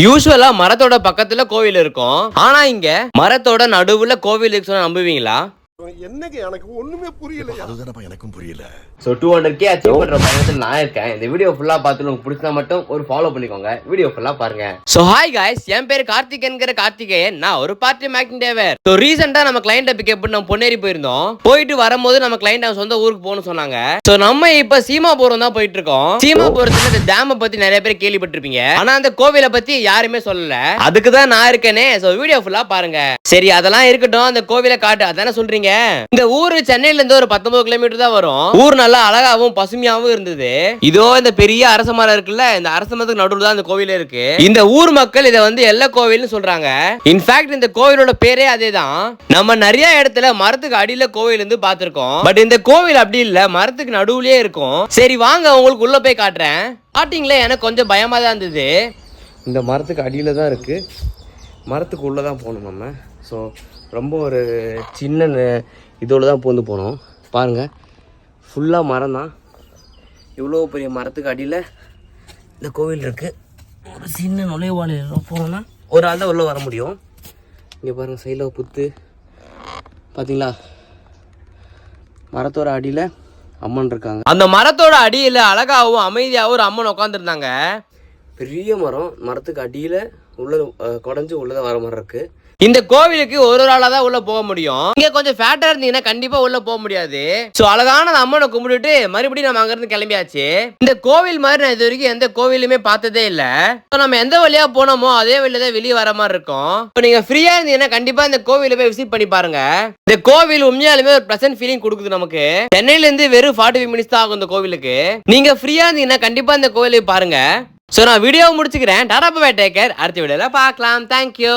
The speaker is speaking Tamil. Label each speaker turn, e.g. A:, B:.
A: யூசுவலா மரத்தோட பக்கத்துல கோவில் இருக்கும். ஆனா இங்க மரத்தோட நடுவுல கோவில் இருக்கு சொன்னா நம்புவீங்களா?
B: என்னங்க எனக்கு ஒண்ணுமே புரியல. அதுதானப்பா எனக்கும் புரியல.
A: சோ 200k அச்சீவ் பண்ற பயணத்துல நான் இருக்கேன். இந்த வீடியோ ஃபுல்லா பார்த்து உங்களுக்கு பிடிச்சா மட்டும் ஒரு ஃபாலோ பண்ணிக்கோங்க. வீடியோ ஃபுல்லா பாருங்க. சோ ஹாய் गाइस, என் பேர் கார்த்திகேயன்ங்கற கார்த்திகேயன். நான் ஒரு part time acting driver. So ரீசன்ட்டா நம்ம கிளையன்ட் பிக்கப் பண்ண பொன்னேரி போயிருந்தோம். போயிட்டு வரும்போது நம்ம கிளையன்ட் அவங்க சொந்த ஊருக்கு போகணும்னு சொன்னாங்க. சோ நம்ம இப்ப சீமாபுரம் தான் போயிட்டு இருக்கோம். சீமாபுரத்துல இந்த டேம் பத்தி நிறைய பேர் கேள்விப்பட்டிருப்பீங்க. ஆனா அந்த கோவிலை பத்தி யாருமே சொல்லல. அதுக்கு தான் நான் இருக்கேனே. சோ வீடியோ ஃபுல்லா பாருங்க. சரி அதெல்லாம் இருக்கட்டும், அந்த கோவிலை காட்டு அதானே சொல்றீங்க. இந்த ஊரு சென்னையில இருந்து ஒரு 19 கிலோமீட்டர் தான் வரும். ஊர் நல்லா அழகாவும் பசுமையாவும் இருந்தது. இதோ இந்த பெரிய அரச மரம் இருக்குல்ல, இந்த அரச மரத்துக்கு நடுவுல தான் இந்த கோவிலே இருக்கு. இந்த ஊர் மக்கள் இதை வந்து எல்ல கோவில்னு சொல்றாங்க. இன்ஃபேக்ட் இந்த கோவிலோட பேரே அதேதான். நம்ம நிறைய இடத்துல மரத்துக்கு அடியில கோவில் இருந்து பார்த்திருக்கோம். பட் இந்த கோவில் அப்படி இல்ல, மரத்துக்கு நடுவுலயே இருக்கும். சரி வாங்க உங்களுக்கு உள்ள போய் காட்டுறேன். ஸ்டார்டிங்ல எனக்கு கொஞ்சம் பயமா தான் இருந்தது. இந்த மரத்துக்கு அடியில தான் இருக்கு, மரத்துக்கு உள்ள தான் போகணும் நம்ம. ஸோ ரொம்ப ஒரு சின்ன இதோடு தான் பூந்து போனோம். பாருங்கள் ஃபுல்லாக மரம் தான். இவ்வளோ பெரிய மரத்துக்கு அடியில் இந்த கோவில் இருக்குது. ஒரு சின்ன நுழைவாளியில் போனோம்னா ஒரு ஆள் தான் உள்ளே வர முடியும். இங்கே பாருங்கள் சைடில் புத்து பார்த்தீங்களா, மரத்தோட அடியில் அம்மன் இருக்காங்க. அந்த மரத்தோட அடியில் அழகாகவும் அமைதியாகவும் ஒரு அம்மன் உட்காந்துருந்தாங்க. பெரிய மரம், மரத்துக்கு அடியில் உள்ள குடஞ்சி உள்ளதான் வர மாதிரி இருக்குது. இந்த கோவிலுக்கு ஒரு ஆளா தான் உள்ள போக முடியும். இங்க கொஞ்சம் ஃபேட்டா இருந்தீங்கன்னா கண்டிப்பா உள்ள போக முடியாது. சோ அழகான அம்மனை கும்பிட்டுட்டு மறுபடியும் நம்ம அங்க இருந்து கிளம்பியாச்சு. இந்த கோவில் மாதிரி நான் இது வரைக்கும் எந்த கோவிலுமே பார்த்ததே இல்ல. நம்ம எந்த வழியா போனோமோ அதே வழியில தான் வெளியே வர மாதிரி இருக்கும். இப்போ நீங்க ஃப்ரீயா இருந்தீங்கன்னா கண்டிப்பா இந்த கோவில போய் விசிட் பண்ணி பாருங்க. இந்த கோவில் உண்மையாலுமே ஒரு ப்ளசன்ட் ஃபீலிங் கொடுக்குது நமக்கு. சென்னையில இருந்து வெறும் 45 மினிட்ஸ் தான் ஆகும் இந்த கோவிலுக்கு. நீங்க ஃப்ரீயா இருந்தீங்கன்னா கண்டிப்பா இந்த கோவிலை பாருங்க. சோ நான் வீடியோ முடிச்சுக்கிறேன். Tata bye take care. அடுத்த வீடியோல பார்க்கலாம். தேங்க்யூ.